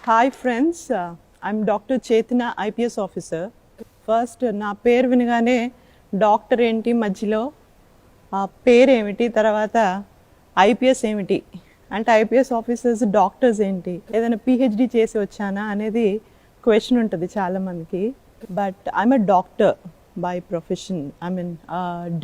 Hi friends, I'm Dr. Chetna, IPS officer. First నా పేరు వినగానే డాక్టర్ ఏంటి మధ్యలో ఆ పేరు ఏమిటి తర్వాత ఐపీఎస్ ఏమిటి అంటే ఐపీఎస్ ఆఫీసర్స్ డాక్టర్స్ ఏంటి ఏదైనా పిహెచ్డి చేసి వచ్చానా అనేది క్వశ్చన్ ఉంటుంది చాలామందికి. But I'm a doctor by profession. I mean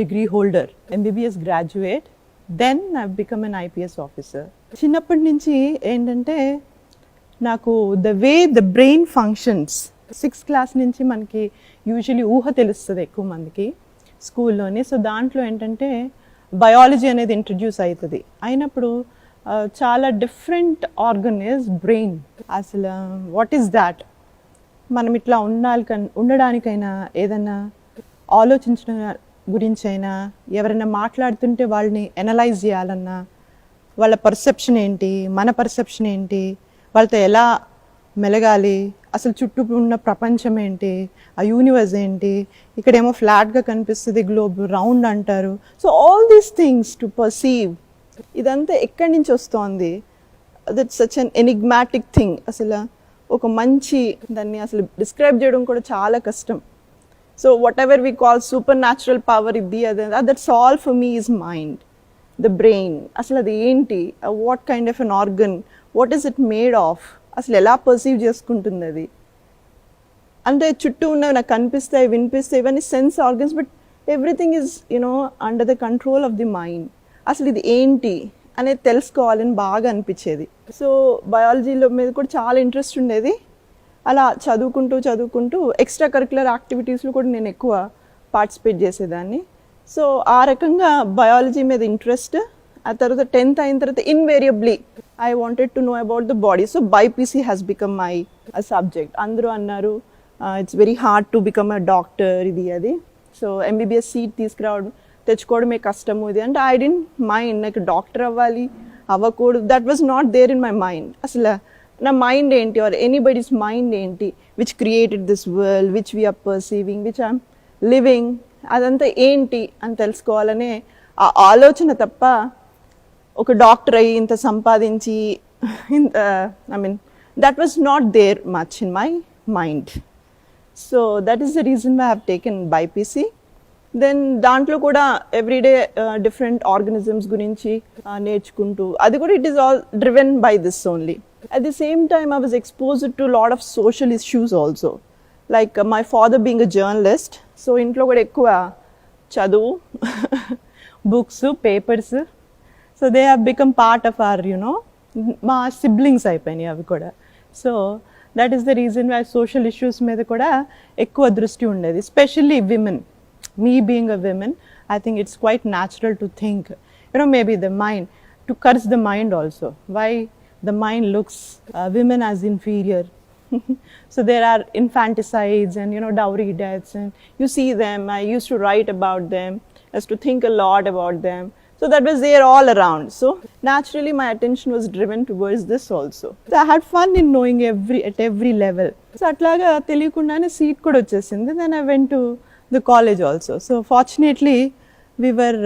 degree holder, MBBS graduate, then I become an IPS officer. చిన్నప్పటి నుంచి ఏంటంటే నాకు the way the brain functions 6th class నుంచి మనకి యూజువలీ ఊహ తెలుస్తుంది ఎక్కువ మందికి స్కూల్లోనే. సో దాంట్లో ఏంటంటే బయాలజీ అనేది ఇంట్రడ్యూస్ అవుతుంది. అయినప్పుడు చాలా డిఫరెంట్ ఆర్గన్ ఇస్ బ్రెయిన్. అసలు వాట్ ఈస్ దాట్, మనం ఇట్లా ఉండడానికైనా ఏదైనా ఆలోచించడం గురించి అయినా ఎవరైనా మాట్లాడుతుంటే వాళ్ళని ఎనలైజ్ చేయాలన్నా వాళ్ళ పర్సెప్షన్ ఏంటి, మన పర్సెప్షన్ ఏంటి, వాళ్ళతో ఎలా మెలగాలి, అసలు చుట్టూ ఉన్న ప్రపంచం ఏంటి, ఆ యూనివర్స్ ఏంటి, ఇక్కడేమో ఫ్లాట్గా కనిపిస్తుంది, గ్లోబ్ రౌండ్ అంటారు. So all these things to perceive, ఇదంతా ఎక్కడి నుంచి వస్తోంది? That's such an enigmatic thing. అసలు ఒక మంచి దాన్ని అసలు డిస్క్రైబ్ చేయడం కూడా చాలా కష్టం. So what ever we call super natural power, ఇది అదే, that's all for me is mind, the brain. అసలు అది ఏంటి, what kind of an organ, what is it made of, అసలు ఎలా పర్సీవ్ చేసుకుంటుంది అది. అంటే చుట్టూ ఉన్నవి నాకు కనిపిస్తాయి, వినిపిస్తాయి, ఇవన్నీ sense organs, but everything is under the control of the mind. అసలు ఇది ఏంటి అనేది తెలుసుకోవాలని బాగా అనిపించేది. సో బయాలజీలో మీద కూడా చాలా ఇంట్రెస్ట్ ఉండేది. అలా చదువుకుంటూ ఎక్స్ట్రా కరిక్యులర్ యాక్టివిటీస్లో కూడా నేను ఎక్కువ పార్టిసిపేట్ చేసేదాన్ని. సో ఆ రకంగా బయాలజీ మీద ఇంట్రెస్ట్. ఆ తర్వాత 10th అయిన తర్వాత invariably I wanted to know about the body. So BiPC has become my subject. అందరూ అన్నారు it's very hard to become a doctor, ఇది అది. సో ఎంబీబీఎస్ సీట్ తెచ్చుకోవడమే కష్టము ఇది అంటే ఐ డెంట్ మైండ్. నాకు డాక్టర్ అవ్వకూడదు, that was not there in my mind. అసలు నా మైండ్ ఏంటి ఆర్ ఎనీబడీస్ మైండ్ ఏంటి which created this world which we are perceiving, which I'm living, అదంతా ఏంటి అని తెలుసుకోవాలనే ఆ ఆలోచన తప్ప ఒక డాక్టర్ అయ్యి ఇంత సంపాదించి ఇంత I mean that was not there much in my mind. So that is the reason why I have taken BiPC. Then దాంట్లో కూడా ఎవ్రీడే డిఫరెంట్ ఆర్గనిజమ్స్ గురించి నేర్చుకుంటూ, అది కూడా it is all driven by this only. At the same time I was exposed to lot of social issues also, like my father being a journalist. So ఇంట్లో కూడా ఎక్కువ చదువు, books, papers. So they have become part of our మా siblings అయిపోయినాయి అవి కూడా. So that is the reason why social issues మీద కూడా ఎక్కువ దృష్టి ఉండేది, especially women. Me being a woman, I think it's quite natural to think, maybe the mind, to curse the mind also. Why the mind looks women as inferior. So there are infanticides and dowry deaths, and you see them. I used to write about them, I used to think a lot about them. So that was there all around. So naturally my attention was driven towards this also. So I had fun in knowing at every level. So atlaga teliyakundane seat kuda vachesindi. Then I went to the college also. So fortunately we were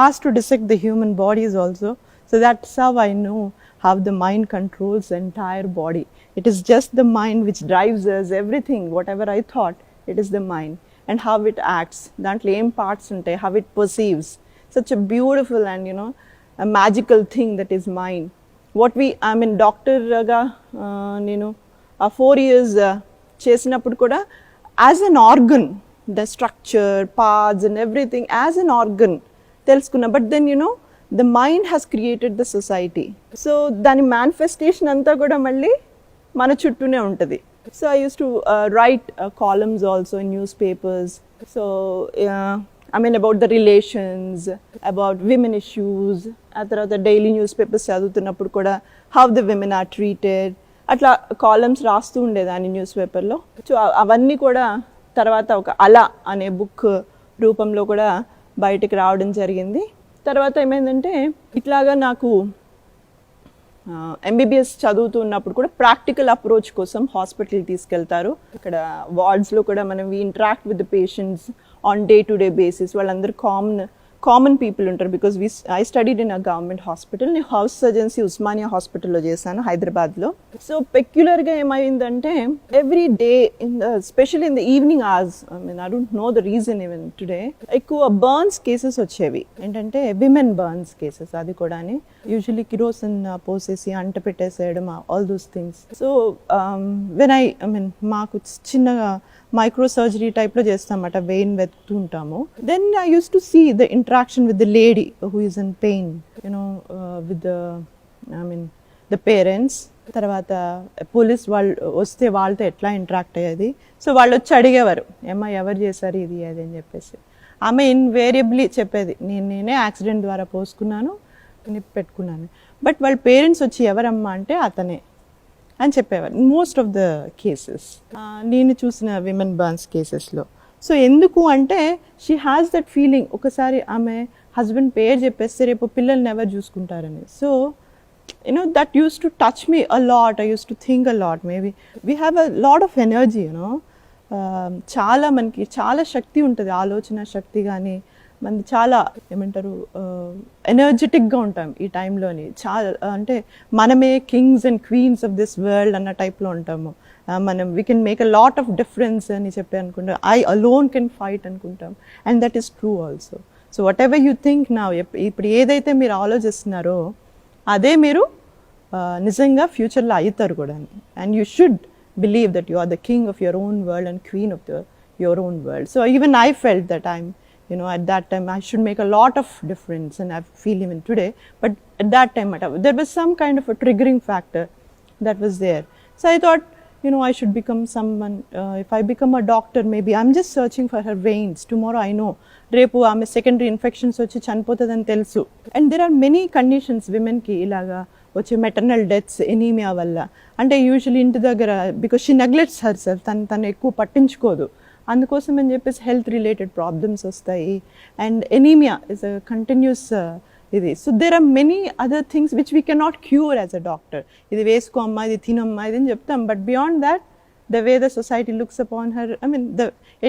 asked to dissect the human bodies also. So that's how I know how the mind controls the entire body. It is just the mind which drives us, everything, whatever I thought, it is the mind. And how it acts, dantlo em parts untai, how it perceives. Such a beautiful and a magical thing that is mind. What I mean doctor ga a 4 years chesinappudu kuda as an organ, the structure, paths and everything as an organ teluskunna. But then the mind has created the society. So dani manifestation anta kuda malli mana chuttune untadi. So I used to write columns also in newspapers. So I mean about the relations, about women issues. ఆ తర్వాత daily news papers చదువుతున్నప్పుడు కూడా how the women are treated, అట్లా columns రాస్తూ ఉండేదాన్ని news పేపర్లో. So అవన్నీ కూడా తర్వాత ఒక అలా అనే బుక్ రూపంలో కూడా బయటకు రావడం జరిగింది. తర్వాత ఏమైందంటే ఇట్లాగా నాకు ఎంబీబీఎస్ చదువుతున్నప్పుడు కూడా ప్రాక్టికల్ అప్రోచ్ కోసం హాస్పిటల్కి తీసుకెళ్తారు. ఇక్కడ వార్డ్స్లో కూడా మనం interact with the patients on day to day basis. వాళ్ళందరూ కామన్ పీపుల్ ఉంటారు. Because I studied in a government hospital. నేను హౌస్ సర్జన్సీ ఉస్మానియా హాస్పిటల్లో చేశాను హైదరాబాద్లో. సో పెక్యులర్గా ఏమైందంటే every day special in the evening hours, I don't know the reason even today, ఎక్కువ burns cases వచ్చేవి. ఏంటంటే విమెన్ బర్న్స్ కేసెస్, అది కూడా యూజువలీ కిరోసిన్ పోసేసి అంట పెట్టేసేయడం, all those things. So when I mean మాకు చిన్నగా మైక్రో సర్జరీ టైప్లో చేస్తామన్నమాట, వెయిన్ వెతుకుతూ ఉంటాము. Then I used to see the interaction with the lady who is in pain, you know with the the parents. తర్వాత పోలీస్ వాళ్ళు వస్తే వాళ్ళతో ఎట్లా ఇంటరాక్ట్ అయ్యేది. సో వాళ్ళు వచ్చి అడిగేవారు, ఏమ్మా ఎవరు చేశారు ఇది అది అని చెప్పేసి. ఆమె ఇన్వేరియబ్లీ చెప్పేది, నేనే యాక్సిడెంట్ ద్వారా పోసుకున్నాను, నిప్పు పెట్టుకున్నాను. బట్ వాళ్ళ పేరెంట్స్ వచ్చి ఎవరమ్మా అంటే అతనే అని చెప్పేవారు మోస్ట్ ఆఫ్ ద కేసెస్, నేను చూసిన విమెన్ బర్న్స్ కేసెస్లో. సో ఎందుకు అంటే షీ హ్యాస్ దట్ ఫీలింగ్, ఒకసారి ఆమె హస్బెండ్ పేరు చెప్పేస్తే రేపు పిల్లల్ని ఎవరు చూసుకుంటారని. So you know that used to touch me a lot. I used to think a lot, maybe we have a lot of energy, you know చాలా మనకి చాలా శక్తి ఉంటుంది, ఆలోచన శక్తి. కానీ మనది చాలా ఏమంటారు ఎనర్జెటిక్గా ఉంటాం ఈ టైంలోని. చాలా అంటే మనమే kings and queens of this world అన్న టైప్లో ఉంటాము. మనం we can make a lot of difference అని చెప్పి అనుకుంటాం. ఐ అలోన్ కెన్ ఫైట్ అనుకుంటాం, and that is true also. So whatever you think నా, ఇప్పుడు ఏదైతే మీరు ఆలోచిస్తున్నారో అదే మీరు నిజంగా ఫ్యూచర్లో అవుతారు కూడా. And you should believe that you are the king of your own world and queen of your own world. So even I felt that at that time I should make a lot of difference, and I feel even today. But at that time there was some kind of a triggering factor that was there. So I thought, I should become someone. If I become a doctor, maybe I'm just searching for her veins. Tomorrow I know repu ame secondary infections vachi chanipotadani telusu. And there are many conditions women ki ilaga వచ్చే maternal deaths anaemia వల్ల. అంటే usually ఇంటి దగ్గర because she neglects herself, తను ఎక్కువ పట్టించుకోదు, అందుకోసం అని చెప్పేసి హెల్త్ రిలేటెడ్ ప్రాబ్లమ్స్ వస్తాయి. And anaemia is a continuous ఇది. So there are many other things which we cannot cure as a doctor. ఇది వేసుకో అమ్మా, ఇది తినమ్మా, ఇది అని చెప్తాం. But beyond that the way the society looks upon her,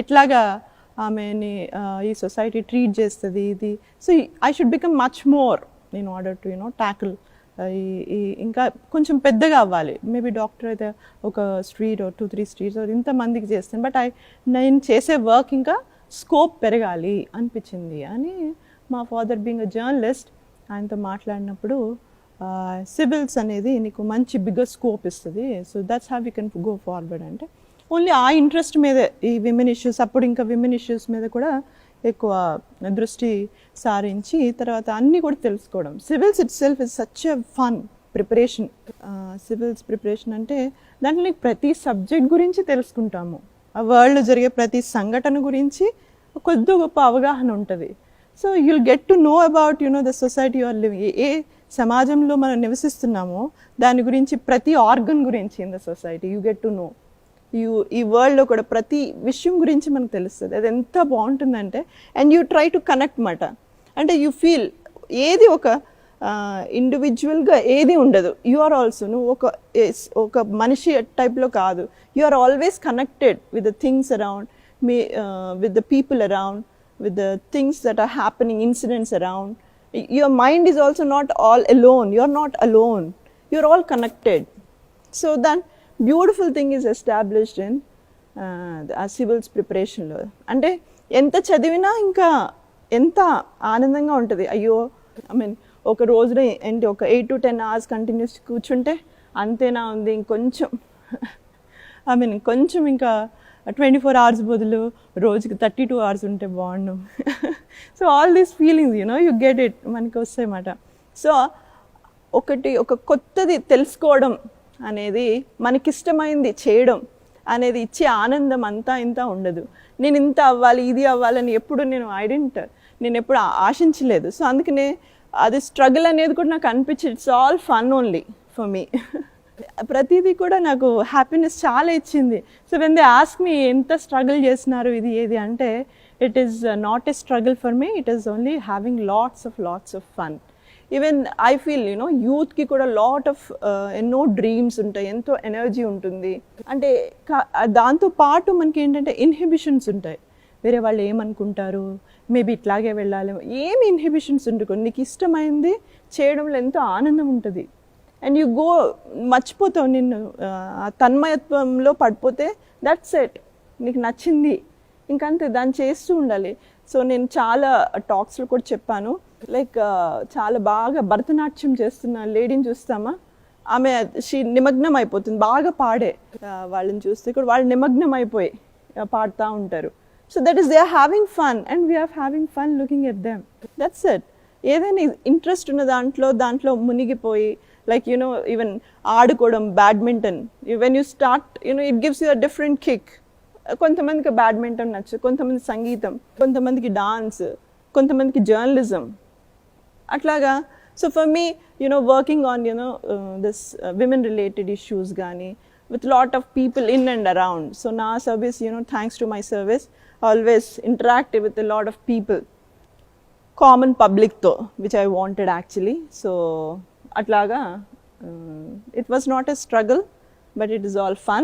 ఎట్లాగా ఆమెని ఈ సొసైటీ ట్రీట్ చేస్తుంది ఇది. So I should become much more in order to tackle. ఇంకా కొంచెం పెద్దగా అవ్వాలి. మేబీ డాక్టర్ అయితే ఒక స్ట్రీట్ 2-3 స్ట్రీట్స్ ఇంతమందికి చేస్తాను. బట్ నేను చేసే వర్క్ ఇంకా స్కోప్ పెరగాలి అనిపించింది అని మా ఫాదర్ బీయింగ్ అ జర్నలిస్ట్ ఆయనతో మాట్లాడినప్పుడు, సివిల్స్ అనేది నీకు మంచి బిగ్గర్ స్కోప్ ఇస్తుంది. So that's how you can go forward. అంటే ఓన్లీ ఆ ఇంట్రెస్ట్ మీద ఈ విమెన్ ఇష్యూస్, అప్పుడు ఇంకా విమెన్ ఇష్యూస్ మీద కూడా ఎక్కువ దృష్టి సారించి తర్వాత అన్నీ కూడా తెలుసుకోవడం. Civils it self is such a fun preparation. Civils preparation అంటే దాంట్లో నీకు ప్రతి సబ్జెక్ట్ గురించి తెలుసుకుంటాము, ఆ వరల్డ్లో జరిగే ప్రతి సంఘటన గురించి కొద్ది గొప్ప అవగాహన ఉంటుంది. So you'll get to know about the society you are living. ఏ సమాజంలో మనం నివసిస్తున్నామో దాని గురించి, ప్రతి ఆర్గన్ గురించి in the society you get to know. ఈ వరల్డ్లో కూడా ప్రతి విషయం గురించి మనకు తెలుస్తుంది. అది ఎంత బాగుంటుందంటే, and you try to connect మాట. అంటే యూ ఫీల్ ఏది ఒక ఇండివిజువల్గా ఏది ఉండదు. యు ఆర్ ఆల్సో నువ్వు ఒక మనిషి టైప్లో కాదు. You are always connected with the things around me, with the people around, with the things that are happening, incidents around. Your mind is also not all alone. You're not alone. You're all connected. So that beautiful thing is established in the civils preparation lo. Ante enta chadivina inka enta ఆనందంగా ఉంటుంది. అయ్యో ఒక రోజులో ఏంటి ఒక 8 to 10 hours continuous కూర్చుంటే అంతేనా ఉంది, ఇంకొంచెం కొంచెం ఇంకా 24 hours బదులు రోజుకి 32 hours ఉంటే బాగుండు. So all these feelings you get it, మనకి వస్తాయన్నమాట. సో ఒక కొత్తది తెలుసుకోవడం అనేది, మనకిష్టమైంది చేయడం అనేది ఇచ్చే ఆనందం అంతా ఇంత ఉండదు. నేను ఇంత అవ్వాలి, ఇది అవ్వాలని ఎప్పుడు నేను ఎప్పుడు ఆశించలేదు. సో అందుకనే అది స్ట్రగుల్ అనేది కూడా నాకు అనిపించింది. It's all fun only for me. ప్రతిదీ కూడా నాకు హ్యాపీనెస్ చాలా ఇచ్చింది. So when they ask me ఎంత స్ట్రగుల్ చేస్తున్నారు ఇది ఏది అంటే, it is not a struggle for me, it is only having lots of fun. Even I feel యూత్కి కూడా లాట్ ఆఫ్ ఎన్నో డ్రీమ్స్ ఉంటాయి, ఎంతో ఎనర్జీ ఉంటుంది. అంటే దాంతో పాటు మనకి ఏంటంటే ఇన్హిబిషన్స్ ఉంటాయి. వేరే వాళ్ళు ఏమనుకుంటారు, మేబీ ఇట్లాగే వెళ్ళాలి, ఏమి ఇన్హిబిషన్స్ ఉండకూడదు. నీకు ఇష్టమైంది చేయడంలో ఎంతో ఆనందం ఉంటుంది. అండ్ యూ గో, మర్చిపోతావు నిన్ను, ఆ తన్మయత్వంలో పడిపోతే దట్స్ ఇట్, నీకు నచ్చింది ఇంకంతే, దాన్ని చేస్తూ ఉండాలి. సో నేను చాలా టాక్స్లో కూడా చెప్పాను, లైక్ చాలా బాగా భరతనాట్యం చేస్తున్న లేడీని చూస్తామా, ఆమె నిమగ్నం అయిపోతుంది, బాగా పాడే వాళ్ళని చూస్తే కూడా వాళ్ళు నిమగ్నం అయిపోయి పాడుతూ ఉంటారు. So that is they are having fun and we are having fun looking at them, that's it. ఏదైనా ఇంట్రెస్ట్ ఉన్న దాంట్లో మునిగిపోయి, లైక్ యునో ఈవెన్ ఆడుకోవడం, badminton, when you start it gives you a different kick. కొంతమందికి బ్యాడ్మింటన్ నచ్చు, కొంతమంది సంగీతం, కొంతమందికి డాన్స్, కొంతమందికి జర్నలిజం, అట్లాగా. So for me working on this women related issues కానీ with lot of people in and around. So na service, thanks to my service, always interact with a lot of people, common public though, which I wanted actually. So atlaga it was not a struggle, but it is all fun.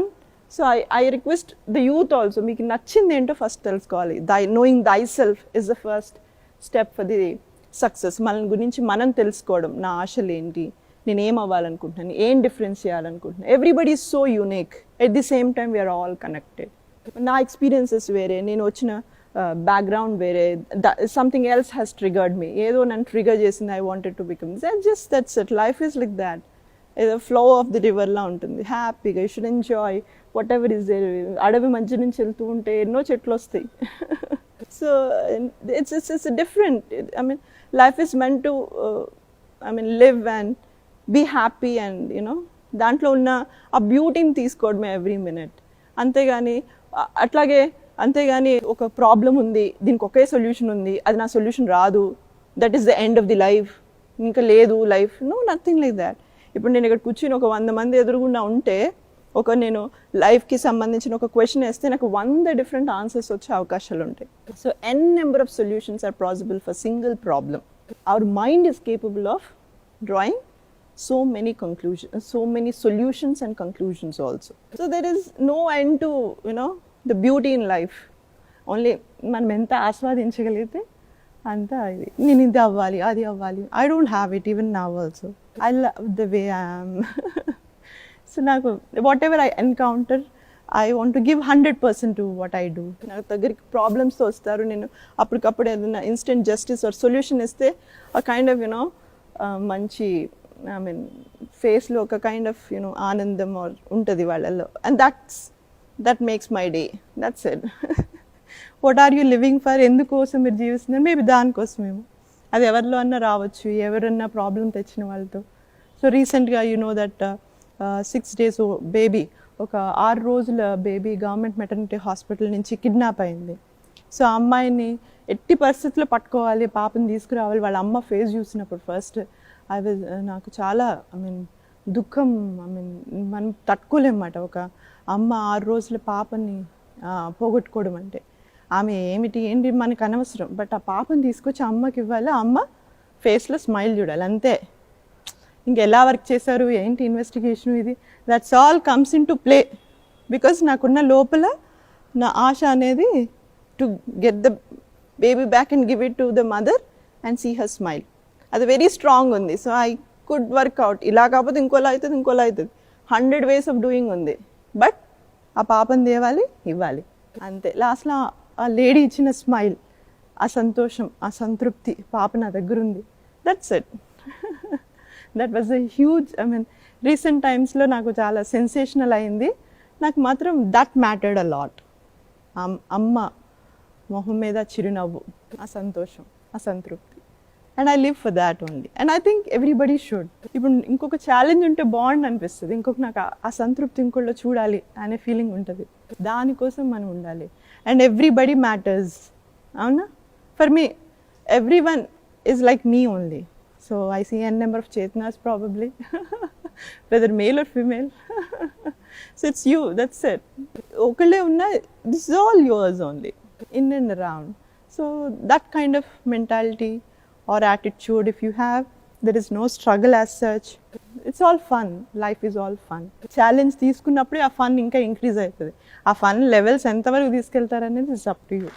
So I request the youth also, meeku nachindi ento first telusukovali. Knowing thyself is the first step for the success. Manan gurinchi manam telusukodam, na aashal enti, నేను ఏం అవ్వాలనుకుంటున్నాను, ఏం difference చేయాలనుకుంటున్నాను. Everybody is so unique, at the same time we are all connected. నా experiences వేరే, నేను వచ్చిన background వేరే, something else has triggered me, ఏదో నన్ను ట్రిగర్ చేసింది, I wanted to become that's it. Life is like that, ఏదో ఫ్లో ఆఫ్ ది రివర్లా ఉంటుంది, హ్యాపీగా you should enjoy whatever is there. అడవి మధ్య నుంచి వెళ్తూ ఉంటే ఎన్నో చెట్లు వస్తాయి. So it's different. I mean life is meant to live and be happy and దాంట్లో ఉన్న ఆ బ్యూటీని తీసుకోవడమే ఎవ్రీ మినిట్. అంతేగాని ఒక ప్రాబ్లం ఉంది, దీనికి ఒకే సొల్యూషన్ ఉంది, అది నా సొల్యూషన్ రాదు, that is the end of the life, ఇంకా లేదు లైఫ్, నథింగ్ లైక్ దాట్. ఇప్పుడు నేను ఇక్కడ కూర్చుని ఒక 100 మంది ఎదురుగుండా ఉంటే, నేను లైఫ్కి సంబంధించిన ఒక క్వశ్చన్ వేస్తే నాకు 100 డిఫరెంట్ ఆన్సర్స్ వచ్చే అవకాశాలు ఉంటాయి. So n number of solutions are possible for single problem. Our mind is capable of drawing so many solutions and conclusions also. So there is no end to the beauty in life. Only మనం ఎంత ఆస్వాదించగలిగితే అంత ఇది. నేను ఇది అవ్వాలి, అది అవ్వాలి, I don't have it even now also. I love the way I am. So నాకు whatever I encounter, I want to give 100% to what I do. నాకు దగ్గరికి ప్రాబ్లమ్స్తో వస్తారు, నేను అప్పటికప్పుడు ఏదైనా ఇన్స్టెంట్ జస్టిస్ ఆర్ సొల్యూషన్ ఇస్తే ఆ కైండ్ ఆఫ్ మంచి ఫేస్లో ఒక కైండ్ ఆఫ్ ఆనందం ఉంటుంది వాళ్ళల్లో. And that makes my day, that's it. What are you living for? ఎందుకోసం మీరు జీవిస్తున్నారు? మేబీ దానికోసమేమో. అది ఎవరిలో అన్నా రావచ్చు, ఎవరన్నా ప్రాబ్లం తెచ్చిన వాళ్ళతో. సో రీసెంట్గా దట్ 6 days బేబీ, ఒక 6 రోజుల బేబీ గవర్నమెంట్ మెటర్నిటీ హాస్పిటల్ నుంచి కిడ్నాప్ అయింది. సో ఆ అమ్మాయిని ఎట్టి పరిస్థితుల్లో పట్టుకోవాలి, పాపని తీసుకురావాలి. వాళ్ళ అమ్మ ఫేస్ చూసినప్పుడు ఫస్ట్ నాకు చాలా దుఃఖం, మనం తట్టుకోలేమన్నమాట. ఒక అమ్మ 6 రోజుల పాపని పోగొట్టుకోవడం అంటే, ఆమె ఏంటి మనకు అనవసరం, బట్ ఆ పాపని తీసుకొచ్చి అమ్మకి ఇవ్వాలి, ఆ అమ్మ ఫేస్లో స్మైల్ చూడాలి, అంతే. ఇంకెలా వర్క్ చేశారు, ఏంటి ఇన్వెస్టిగేషన్, ఇది that's all comes into play. Because నాకున్న లోపల నా ఆశ అనేది to get the baby back and give it to the mother and see her smile. అది వెరీ స్ట్రాంగ్ ఉంది. So I could work out. ఇలా కాకపోతే ఇంకోలా అవుతుంది, 100 ways ఆఫ్ డూయింగ్ ఉంది, బట్ ఆ పాపని తేవాలి, ఇవ్వాలి, అంతే. లాస్ట్లో ఆ లేడీ ఇచ్చిన స్మైల్, ఆ సంతోషం, ఆ సంతృప్తి, పాప నా దగ్గర ఉంది, that's it. That was a huge, recent టైమ్స్లో నాకు చాలా సెన్సేషనల్ అయింది. నాకు మాత్రం దట్ మ్యాటర్డ్ అ లాట్. అమ్మ మొహం మీద చిరునవ్వు, ఆ సంతోషం, ఆ సంతృప్తి. And I live for that only. And I think everybody should. ఇప్పుడు ఇంకొక ఛాలెంజ్ ఉంటే బాగుండు అనిపిస్తుంది, నాకు ఆ సంతృప్తి ఇంకోళ్ళు చూడాలి అనే ఫీలింగ్ ఉంటుంది. దానికోసం మనం ఉండాలి. అండ్ ఎవ్రీబడి మ్యాటర్స్, అవునా? For me every one is like me only. So I see n number of Chaitanas probably, whether male or female. So it's you, that's it. Okale unna, this is all yours only, in and around. So that kind of mentality or attitude if you have, there is no struggle as such. It's all fun. Life is all fun. Challenge తీసుకున్నప్పుడే ఆ fun ఇంకా increase అవుతుంది. ఆ fun levels ఎంతవరకు తీసుకెళ్తారనేది it's up to you.